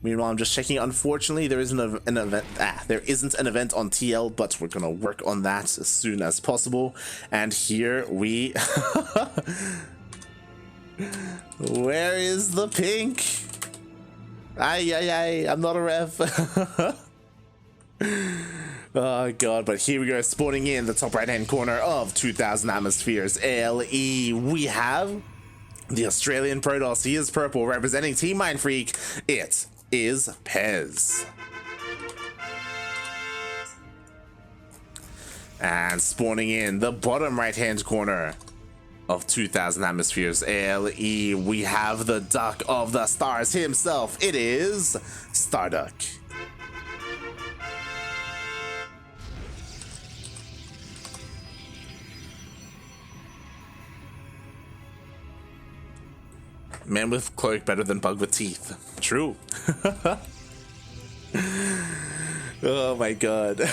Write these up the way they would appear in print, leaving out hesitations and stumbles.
Meanwhile, I'm just checking. Unfortunately, there isn't an event. There isn't an event on TL, but we're gonna work on that as soon as possible. And here we. Where is the pink? Ay, I'm not a ref. Oh god, but here we go, spawning in the top right hand corner of 2000 Atmospheres LE. We have the Australian Protoss. He is purple, representing Team Mindfreak. It is Pezz. And spawning in the bottom right hand corner of 2000 Atmospheres LE, we have the Duck of the Stars himself. It is StarDuck. Man with cloak better than bug with teeth. True. Oh my god.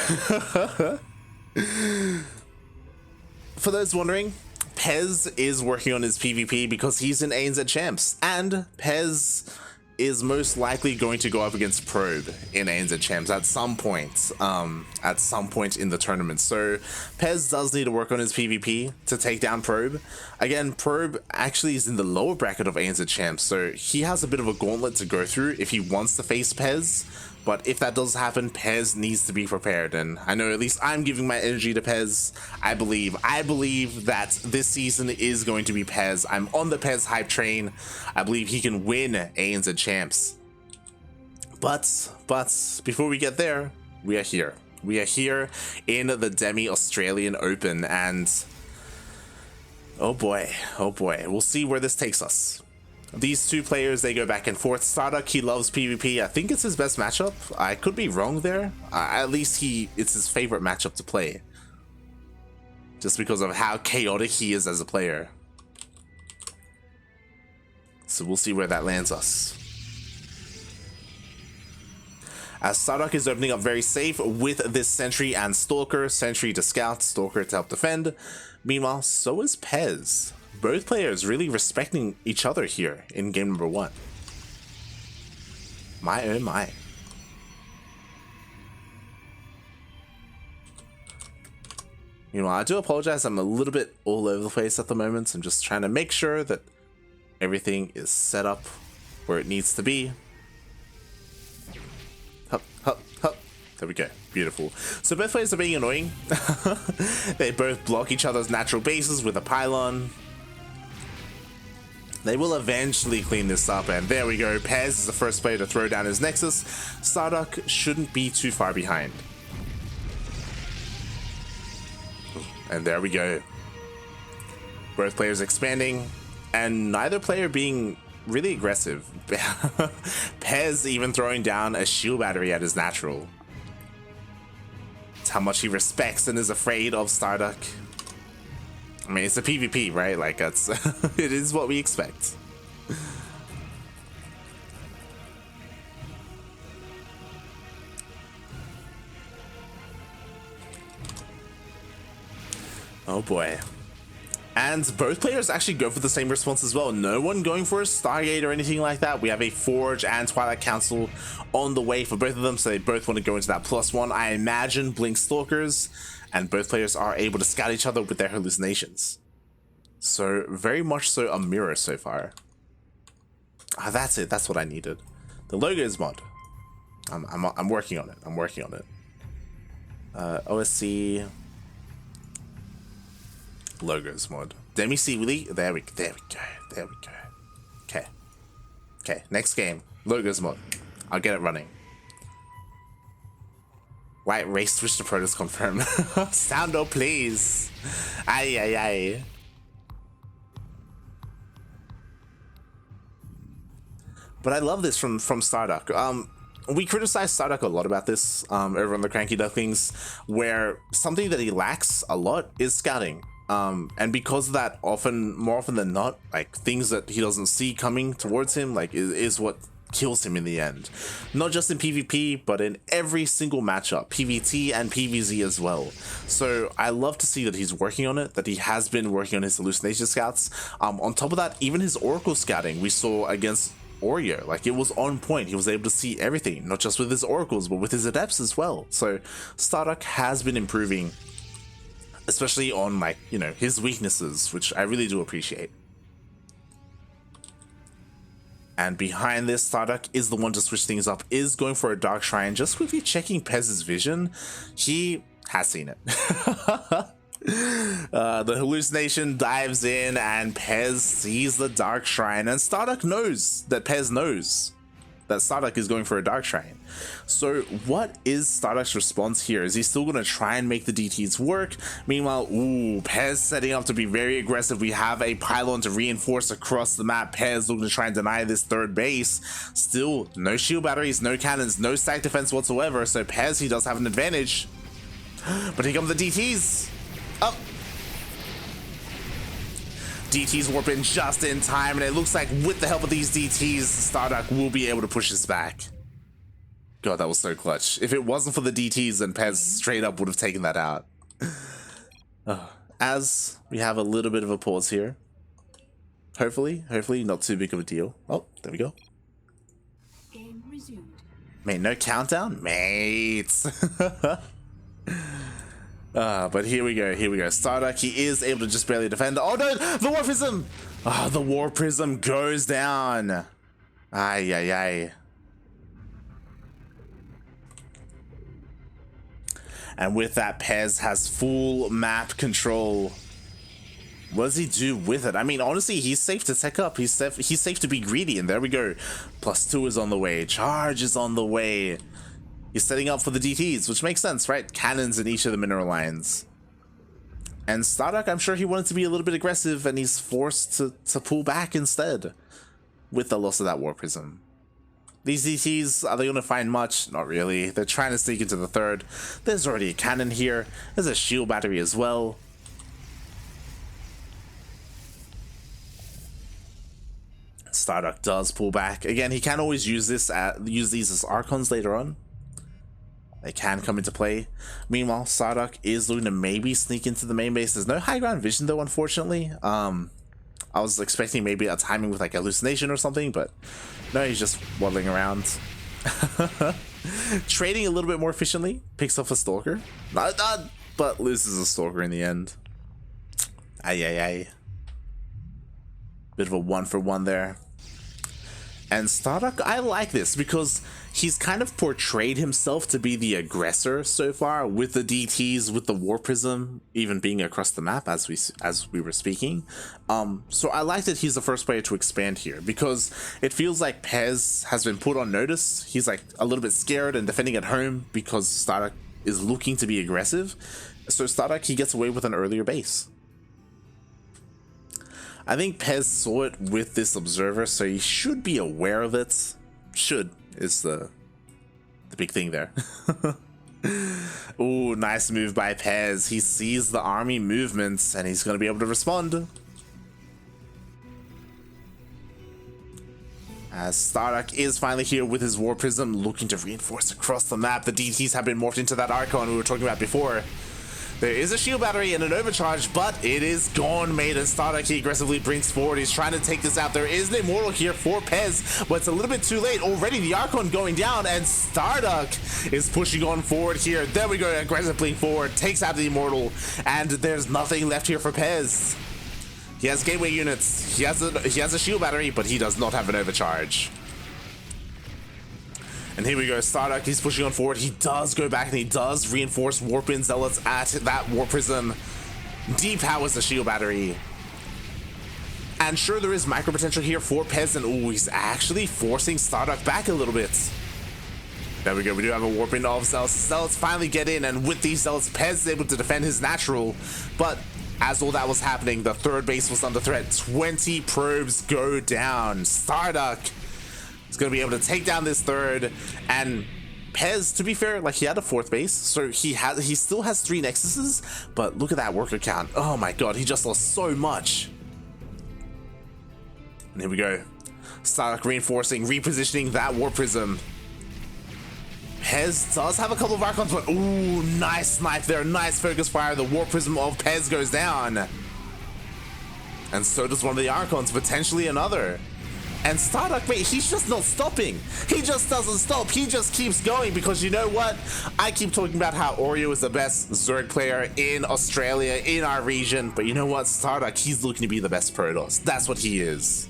For those wondering, Pezz is working on his PvP because he's in ANZ Champs, and Pezz is most likely going to go up against Probe in ANZ Champs at some point in the tournament. So Pezz does need to work on his PvP to take down Probe. Again, Probe actually is in the lower bracket of ANZ Champs, so he has a bit of a gauntlet to go through if he wants to face Pezz. But if that does happen, Pezz needs to be prepared, and I know at least I'm giving my energy to Pezz. I believe that this season is going to be Pezz. I'm on the Pezz hype train. I believe he can win ANZ Champs. But before we get there, we are here. We are here in the Demi Australian Open, and oh boy, we'll see where this takes us. These two players, they go back and forth. StarDuck, he loves PvP. I think it's his best matchup. I could be wrong there. At least it's his favorite matchup to play, just because of how chaotic he is as a player. So we'll see where that lands us. As StarDuck is opening up very safe with this Sentry and Stalker. Sentry to scout, Stalker to help defend. Meanwhile, so is Pezz. Both players really respecting each other here in game number 1. My oh my. You know, I do apologize, I'm a little bit all over the place at the moment. I'm just trying to make sure that everything is set up where it needs to be. Hup, hup, hup. There we go. Beautiful. So both players are being annoying. They both block each other's natural bases with a pylon. They will eventually clean this up, and there we go. Pezz is the first player to throw down his Nexus. StarDuck shouldn't be too far behind. And there we go. Both players expanding, and neither player being really aggressive. Pezz even throwing down a shield battery at his natural. It's how much he respects and is afraid of StarDuck. I mean, it's a PvP, right? Like, that's it is what we expect. Oh boy. And both players actually go for the same response as well. No one going for a Stargate or anything like that. We have a Forge and Twilight Council on the way for both of them, so they both want to go into that +1. I imagine Blink Stalkers, and both players are able to scout each other with their hallucinations. So very much so a mirror so far. That's it. That's what I needed. The logos mod. I'm working on it. I'm working on it. OSC logos mod. Demi Seaweedy. There we go. Okay. Next game. Logos mod. I'll get it running. White race switch to Protoss confirm. Soundo, please. Aye. But I love this from StarDuck. We criticize StarDuck a lot about this over on the Cranky Ducklings, where something that he lacks a lot is scouting. And because of that, more often than not, like things that he doesn't see coming towards him, like is what kills him in the end. Not just in PvP, but in every single matchup, PvT and PvZ as well. So I love to see that he's working on it, that he has been working on his hallucination scouts. On top of that, even his Oracle scouting we saw against Oreo. Like, it was on point. He was able to see everything, not just with his oracles, but with his adepts as well. So StarDuck has been improving, especially on, like, you know, his weaknesses, which I really do appreciate. And behind this, StarDuck is the one to switch things up, is going for a Dark Shrine. Just quickly checking Pezz's vision, he has seen it. The hallucination dives in and Pezz sees the Dark Shrine, and StarDuck knows that Pezz knows that StarDuck is going for a Dark Shrine. So what is StarDuck's response here? Is he still going to try and make the DTs work? Meanwhile, ooh, Pezz setting up to be very aggressive. We have a pylon to reinforce across the map. Pezz looking to try and deny this third base. Still, no shield batteries, no cannons, no stack defense whatsoever. So Pezz, he does have an advantage. But here come the DTs. Up. DTs warp in just in time, and it looks like with the help of these DTs, StarDuck will be able to push this back. God, that was so clutch. If it wasn't for the DTs, then Pezz straight up would have taken that out. As we have a little bit of a pause here. Hopefully not too big of a deal. Oh, there we go. Game resumed. Mate, no countdown? Mates. But here we go. StarDuck, he is able to just barely defend. Oh no, the War Prism! Ah, the War Prism goes down. Ay. And with that, Pezz has full map control. What does he do with it? I mean, honestly, he's safe to tech up. He's safe to be greedy, and there we go. +2 is on the way. Charge is on the way. He's setting up for the DTs, which makes sense, right? Cannons in each of the mineral lines. And StarDuck, I'm sure he wanted to be a little bit aggressive, and he's forced to pull back instead with the loss of that War Prism. These DTs, are they going to find much? Not really. They're trying to sneak into the third. There's already a cannon here. There's a shield battery as well. StarDuck does pull back. Again, he can always use these as Archons later on. They can come into play. Meanwhile, StarDuck is looking to maybe sneak into the main base. There's no high ground vision though, unfortunately. I was expecting maybe a timing with like hallucination or something, but no, he's just waddling around. Trading a little bit more efficiently. Picks off a Stalker. But loses a Stalker in the end. Ay. Bit of a 1-for-1 there. And StarDuck, I like this because he's kind of portrayed himself to be the aggressor so far with the DTs, with the War Prism even being across the map as we were speaking. So I like that he's the first player to expand here because it feels like Pezz has been put on notice. He's like a little bit scared and defending at home because StarDuck is looking to be aggressive. So StarDuck, he gets away with an earlier base. I think Pezz saw it with this observer, so he should be aware of it. Should is the big thing there. Ooh, nice move by Pezz. He sees the army movements and he's going to be able to respond. As StarDuck is finally here with his War Prism, looking to reinforce across the map. The DTs have been morphed into that Archon we were talking about before. There is a shield battery and an overcharge, but it is gone, mate. And StarDuck, he aggressively brings forward. He's trying to take this out. There is an Immortal here for Pezz, but it's a little bit too late. Already the Archon going down, and StarDuck is pushing on forward here. There we go, aggressively forward. Takes out the Immortal, and there's nothing left here for Pezz. He has gateway units. He has a shield battery, but he does not have an overcharge. And here we go, StarDuck, he's pushing on forward. He does go back and he does reinforce Warp-in Zealots at that War Prism. Depowers the shield battery. And sure, there is micro potential here for Pezz, and ooh, he's actually forcing StarDuck back a little bit. There we go, we do have a Warp-in of Zealots. Zealots finally get in, and with these Zealots, Pezz is able to defend his natural. But as all that was happening, the third base was under threat. 20 probes go down. StarDuck is going to be able to take down this third, and Pezz, to be fair, like, he had a fourth base, so he still has 3 Nexuses, but look at that worker count. Oh my god, he just lost so much. And here we go, StarDuck reinforcing, repositioning that War Prism. Pezz does have a couple of Archons, but ooh, nice snipe there, nice focus fire. The War Prism of Pezz goes down, and so does one of the Archons, potentially another. And StarDuck, mate, he's just not stopping. He just doesn't stop. He just keeps going because you know what? I keep talking about how Oreo is the best Zerg player in Australia, in our region. But you know what? StarDuck, he's looking to be the best Protoss. That's what he is.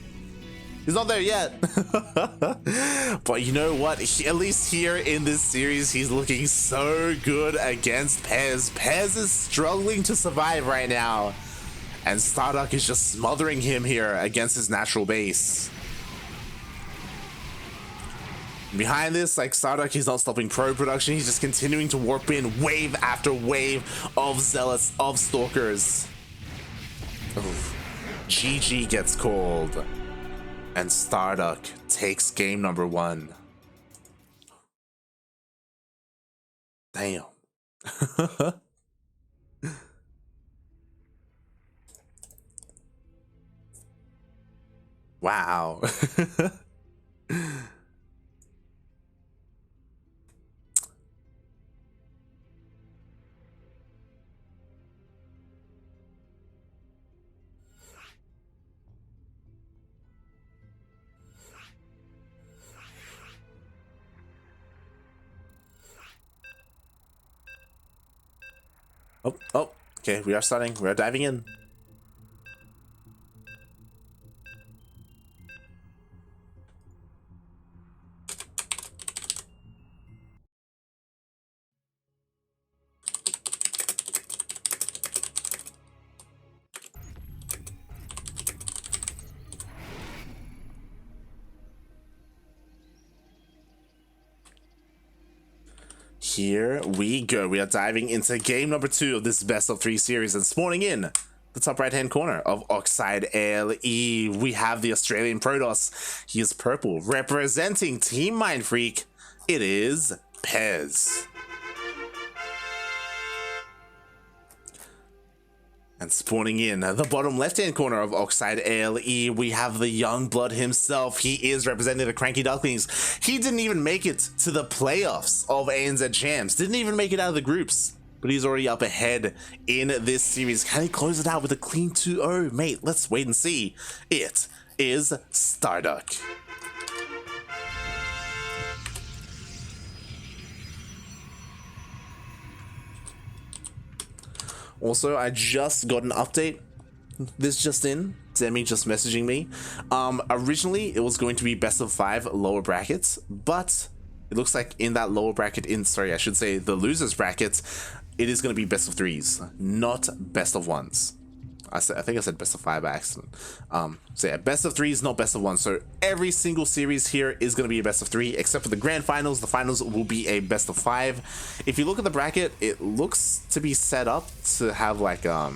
He's not there yet. But you know what? At least here in this series, he's looking so good against Pezz. Pezz is struggling to survive right now. And StarDuck is just smothering him here against his natural base. Behind this, like StarDuck, he's not stopping pro production. He's just continuing to warp in wave after wave of zealots, of stalkers. Oof. GG gets called. And StarDuck takes game number 1. Damn. Wow. Oh, okay, we are starting. We are diving in. Here we go. We are diving into game number 2 of this best of 3 series, and spawning in the top right hand corner of Oxide LE, we have the Australian Protoss. He is purple, representing Team Mindfreak. It is Pezz. And spawning in the bottom left-hand corner of Oxide LE, we have the young blood himself. He is representing the Cranky Ducklings. He didn't even make it to the playoffs of ANZ Champs. Didn't even make it out of the groups. But he's already up ahead in this series. Can he close it out with a clean 2-0? Mate, let's wait and see. It is StarDuck. Also, I just got an update. This just in. Demi just messaging me. Originally, it was going to be best of 5 lower brackets, but it looks like in that lower bracket, I should say the losers bracket, it is going to be best of 3s, not best of 1s. I think I said best of 5 by accident. So yeah, best of 3s, not best of 1s. So every single series here is going to be a best of 3, except for the grand finals. The finals will be a best of 5. If you look at the bracket, it looks to be set up to have like a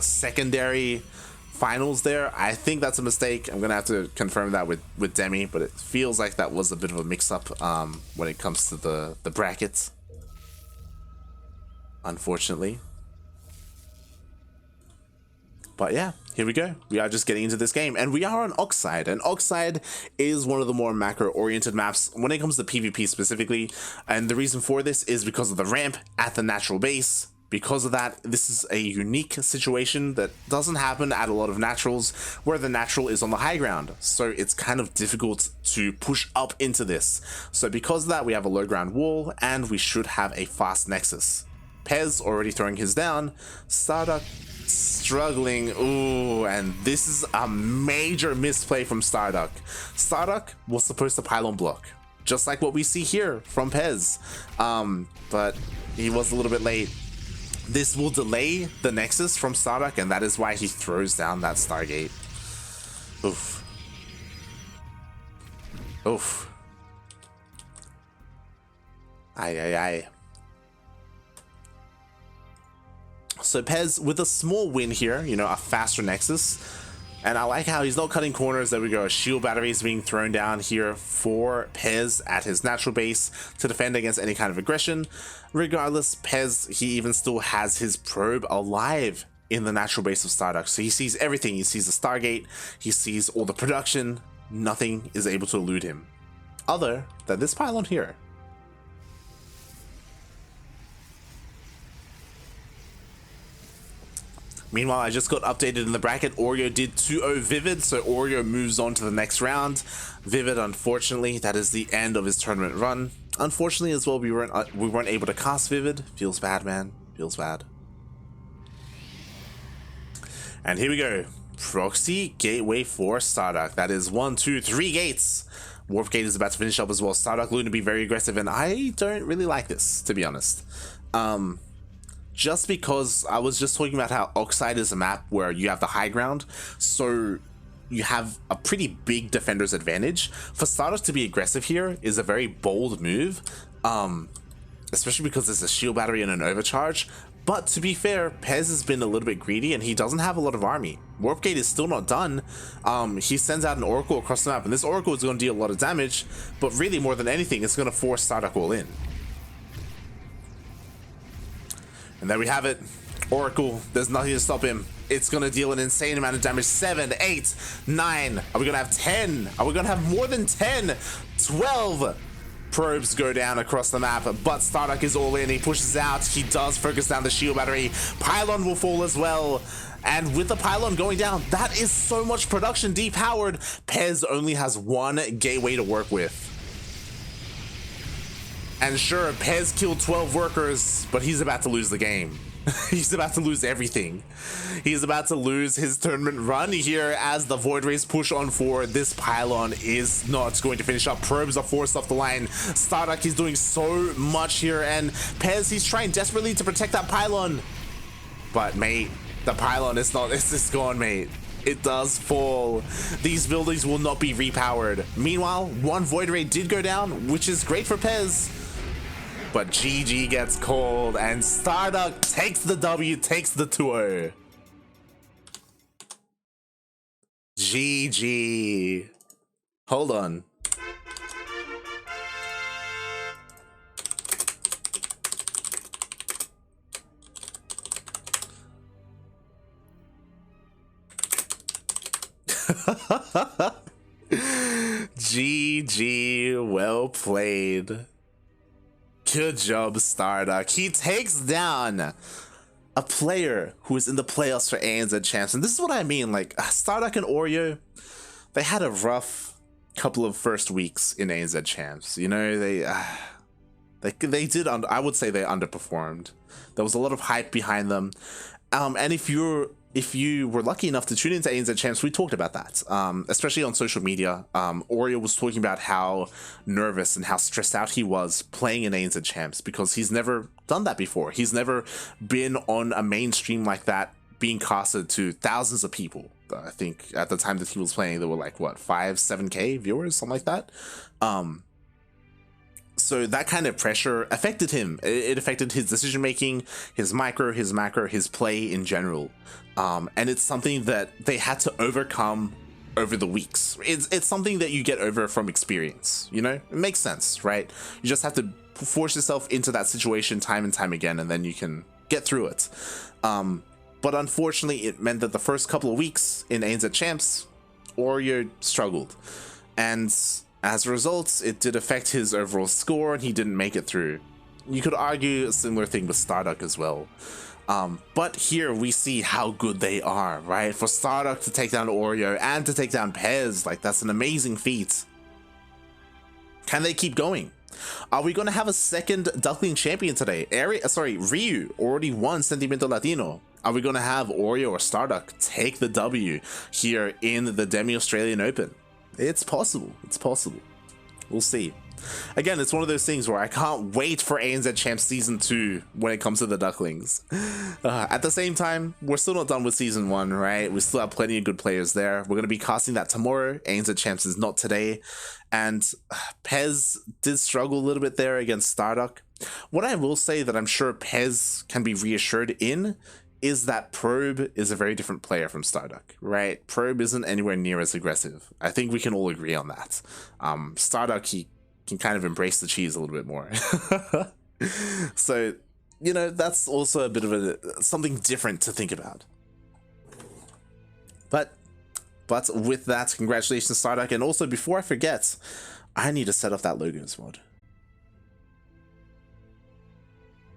secondary finals there. I think that's a mistake. I'm gonna have to confirm that with Demi, but it feels like that was a bit of a mix-up when it comes to the brackets, unfortunately. But yeah, here we go. We are just getting into this game, and we are on Oxide, and Oxide is one of the more macro-oriented maps when it comes to PvP specifically, and the reason for this is because of the ramp at the natural base. Because of that, this is a unique situation that doesn't happen at a lot of naturals, where the natural is on the high ground, so it's kind of difficult to push up into this. So because of that, we have a low ground wall, and we should have a fast nexus. Pezz already throwing his down, StarDuck struggling. Ooh, and this is a major misplay from StarDuck. StarDuck was supposed to pylon block, just like what we see here from Pezz, but he was a little bit late. This will delay the nexus from StarDuck, and that is why he throws down that Stargate. Oof. Oof. Aye. So Pezz with a small win here, you know, a faster nexus. And I like how he's not cutting corners. There we go. Shield batteries being thrown down here for Pezz at his natural base to defend against any kind of aggression. Regardless, Pezz, he even still has his probe alive in the natural base of StarDuck. So he sees everything. He sees the Stargate. He sees all the production. Nothing is able to elude him, other than this pylon here. Meanwhile, I just got updated in the bracket. Oreo did 2-0 Vivid, so Oreo moves on to the next round. Vivid, unfortunately, that is the end of his tournament run. Unfortunately as well, we weren't able to cast Vivid. Feels bad, man. Feels bad. And here we go. Proxy Gateway for StarDuck. That is 1, 2, 3 gates. Warp Gate is about to finish up as well. StarDuck looking to be very aggressive, and I don't really like this, to be honest. Just because I was just talking about how Oxide is a map where you have the high ground, so you have a pretty big defender's advantage. For StarDuck to be aggressive here is a very bold move, especially because there's a shield battery and an overcharge. But to be fair, Pezz has been a little bit greedy and he doesn't have a lot of army. Warp Gate is still not done. He sends out an Oracle across the map, and this Oracle is going to deal a lot of damage, but really more than anything, it's going to force StarDuck all in. And there we have it. Oracle, there's nothing to stop him. It's going to deal an insane amount of damage. 7, 8, 9. Are we going to have 10? Are we going to have more than 10? 12 probes go down across the map, but StarDuck is all in. He pushes out. He does focus down the shield battery. Pylon will fall as well. And with the pylon going down, that is so much production depowered. Pezz only has one gateway to work with. And sure, Pezz killed 12 workers, but he's about to lose the game. He's about to lose everything. He's about to lose his tournament run here as the Void Rays push on forward. This pylon is not going to finish up. Probes are forced off the line. StarDuck is doing so much here, and Pezz, he's trying desperately to protect that pylon. But mate, the pylon is not, it's just gone, mate. It does fall. These buildings will not be repowered. Meanwhile, one Void Ray did go down, which is great for Pezz. But GG gets called, and StarDuck takes the W, takes the 2-0. GG. Hold on. GG, well played. Good job, StarDuck. He takes down a player who is in the playoffs for ANZ Champs. And this is what I mean, like, StarDuck and Oreo, they had a rough couple of first weeks in ANZ Champs. You know, they did, I would say they underperformed. There was a lot of hype behind them. And if you were lucky enough to tune into ANZ Champs, we talked about that, especially on social media. Oreo was talking about how nervous and how stressed out he was playing in ANZ Champs because he's never done that before. He's never been on a mainstream like that, being casted to thousands of people. I think at the time that he was playing, there were like, what, 5-7K viewers, something like that. So that kind of pressure affected him. It affected his decision making, his micro, his macro, his play in general. And it's something that they had to overcome over the weeks. It's something that you get over from experience, you know? It makes sense, right? You just have to force yourself into that situation time and time again, and then you can get through it. But unfortunately, it meant that the first couple of weeks in ANZ Champs, Oreo struggled. And as a result, it did affect his overall score, and he didn't make it through. You could argue a similar thing with StarDuck as well. But here we see how good they are, right? For StarDuck to take down Oreo and to take down Pezz, like, that's an amazing feat. Can they keep going? Are we going to have a second Duckling champion today? Ryu already won Sentimiento Latino. Are we going to have Oreo or StarDuck take the W here in the Demi Australian Open? It's possible. It's possible. We'll see. Again, it's one of those things where I can't wait for ANZ Champs Season 2 when it comes to the Ducklings. At the same time, we're still not done with Season 1, right? We still have plenty of good players there. We're going to be casting that tomorrow. ANZ Champs is not today. And Pezz did struggle a little bit there against StarDuck. What I will say that I'm sure Pezz can be reassured in is that Probe is a very different player from StarDuck, right? Probe isn't anywhere near as aggressive. I think we can all agree on that. StarDuck, he can kind of embrace the cheese a little bit more. So, you know, that's also a bit of something different to think about. But with that, congratulations, StarDuck. And also, before I forget, I need to set up that logos mod.